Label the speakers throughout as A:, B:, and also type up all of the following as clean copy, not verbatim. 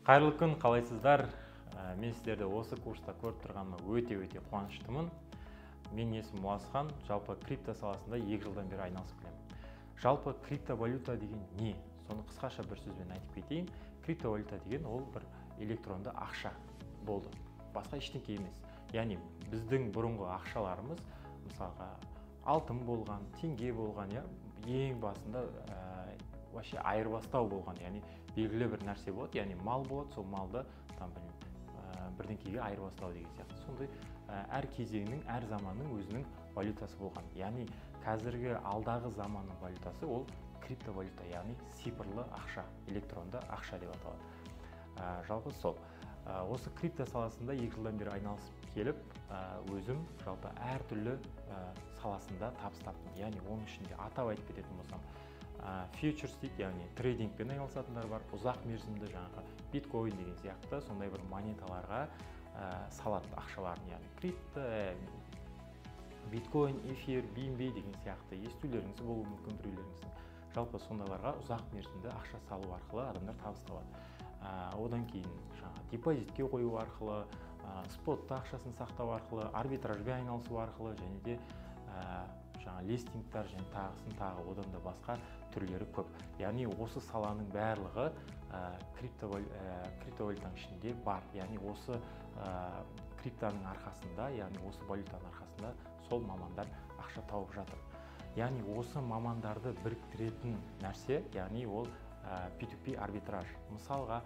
A: Қайырлы күн, қалайсыздар? Мен сіздерді осы курста көріп тұрғаныма өте қуаныштымын. Менің есімім Уазхан, жалпы крипто саласында 2 жылдан бері айналысып келемін. Жалпы криптовалюта деген не? Соны қысқаша бір сөзбен айтып кетейін. Криптовалюта деген ол бір электронды ақша болды. Басқа ештеңе емес. Яғни біздің бұрынғы ақшаларымыз, мысалға алтын болған, теңге болған, ең басында вообще айырбастау болған, яғни белгілі бір нәрсе болады, яғни мал болады, сол малды бірдеңкеге айырбастау деген сияқты. Сондай әр кезеңнің, әр заманның өзінің валютасы болған. Яғни қазіргі алдағы заманның валютасы ол криптовалюта, яғни цифрлы ақша, электронды ақша деп аталады. Жалпы сол. Осы крипто саласында 2 жылдан бері айналысып келіп, өзім жалпы әртүрлі саласында табыс таптым. Яғни оның ішінде атап айтып кететін болсам, фьючерс дейді, яғни трейдингпен айналысатындар бар, ұзақ мерзімді жаңағы биткоин деген сияқты сондай бір монеталарға салады ақшаларын, яғни крипто, биткоин, эфир, BNB деген сияқты естулеріңіз болуы мүмкін біреулеріңіздің. Жалпы сондайларға ұзақ мерзімді ақша салу арқылы адамдар табыс табады. Одан кейін депозитке қою арқылы, спотта ақшасын сақтау арқылы, арбитражбен айналысу арқылы және де листингтар және тағы одан да басқа түрлері көп. Яғни осы саланың барлығы криптовалютаның ішінде бар. Яғни осы криптоның арқасында, яғни осы валютаның арқасында сол мамандар ақша тауып жатыр. Яғни осы мамандарды біріктіретін нәрсе, яғни ол P2P арбитраж. Мысалға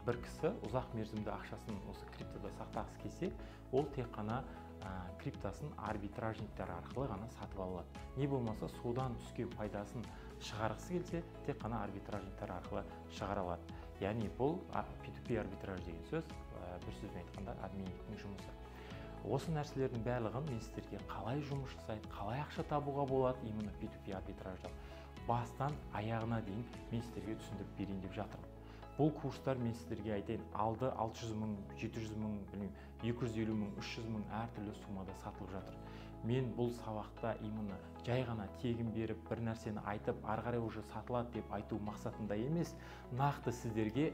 A: бір кісі ұзақ мерзімді ақшасын осы криптода сақтағысы келсе, ол тек қана криптосын арбитражниктер арқылы ғана сатып алады. Не болмаса судан түскен пайдасын шығарғысы келсе, тек қана арбитражниктер арқылы шығара алады. Яғни бұл P2P арбитраж деген сөз, бір сөзбен айтқанда админиттің жұмысы. Осы нәрселердің барлығын мен сіздерге қалай жұмыс жасайды, қалай ақша табуға болады именно P2P арбитраждан бастан аяғына дейін мен сіздерге түсіндіріп берейін деп жатырмын. Бұл курстар мен сіздерге айтайын, алды 600 мың, 700 мың, 250 мың, 300 мың әртүрлі суммада сатылып жатыр. Мен бұл сабақта именно жай ғана тегін беріп, бір нәрсені айтып, ары қарай уже сатылады деп айту мақсатында емес, нақты сіздерге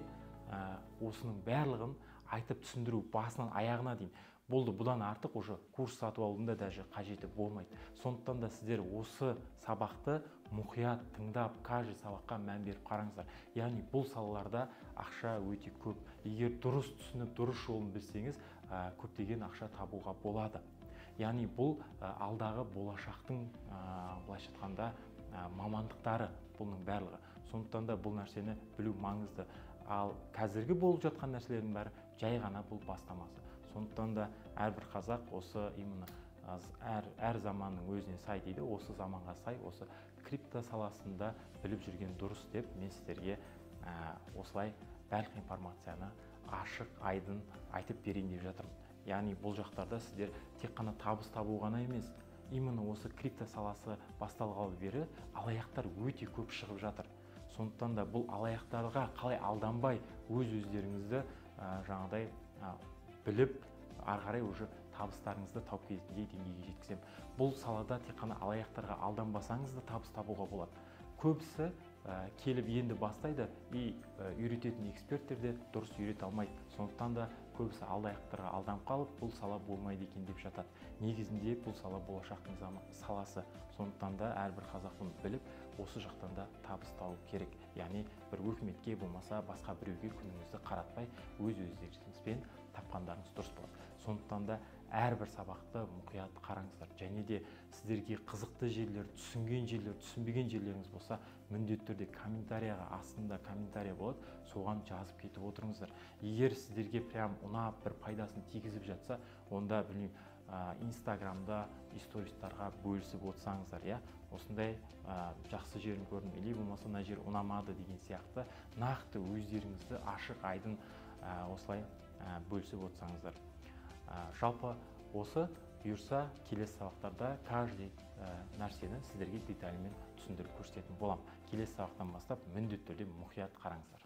A: осының барлығын айтып түсіндіру басынан аяғына дейін. Болды, бұдан артық уже курс сатып алудың да даже қажеті болмайды. Сондықтан да сіздер осы сабақты мұқият тыңдап, каждый сабаққа мән беріп қараңыздар. Яғни бұл салаларда ақша өте көп. Егер дұрыс түсініп, дұрыс жолын білсеңіз, көптеген ақша табуға болады. Яғни бұл алдағы болашақтың, былайша айтқанда, мамандықтары бұның барлығы. Сондықтан да бұл нәрсені білу маңызды. Ал қазіргі болып жатқан нәрселердің бәрі жай ғана бұл бастамасы. Сондықтан да әрбір қазақ осы именно әр заманның өзіне сай дейді, осы заманға сай, осы крипто саласында біліп жүрген дұрыс деп мен сіздерге осылай барлық информацияны ашық, айдын айтып берейін деп жатырмын. Яғни бұл жақтарда сіздер тек қана табыс табу ғана емес, именно осы крипто саласы басталғалы бері алаяқтар өте көп шығып жатыр. Сондықтан да бұл алаяқтарға қалай алданбай өздеріңізді жаңағыдай біліп, ары қарай уже табыстарыңызды тауып кететіндей деңгейге жеткіземін. Бұл салада тек қана алаяқтарға алданбасаңыз да табыс табуға болады. Көбісі келіп енді бастайды, үйрететін эксперттер де дұрыс үйрете алмайды. Сондықтан да көбісі алаяқтарға алданып қалып, бұл сала болмайды екен деп жатады. Негізінде бұл сала болашақтың саласы. Сондықтан да әрбір қазақ бұны біліп, осы жақтан да табыс тауып керек. Яғни бір өкіметке болмаса басқа біреуге күніңізді қаратпай, өз-өздеріңізбен тапқандарыңыз дұрыс болады. Сондықтан да әрбір сабақты мұқият қараңыздар. Және де сіздерге қызықты жерлер, түсінген жерлер, түсінбеген жерлеріңіз болса, міндетті түрде комментарияға астында комментария болады, соған жазып кетіп отырыңыздар. Егер сіздерге прям ұнап бір пайдасын тигізіп жатса, онда инстаграмда истористарға бөлісіп отырсаңыздар, осындай жақсы жерін көрдім, или болмаса мына жер ұнамады деген сияқты нақты өздеріңізді ашық айдын осылай бөлісіп отырсаңыздар. Жалпы осы бұйырса келесі сабақтарда каждый нәрсені сіздерге детальмен түсіндіріп көрсететін боламын. Келесі сабақтан бастап міндетті түрде мұқият қараңыздар.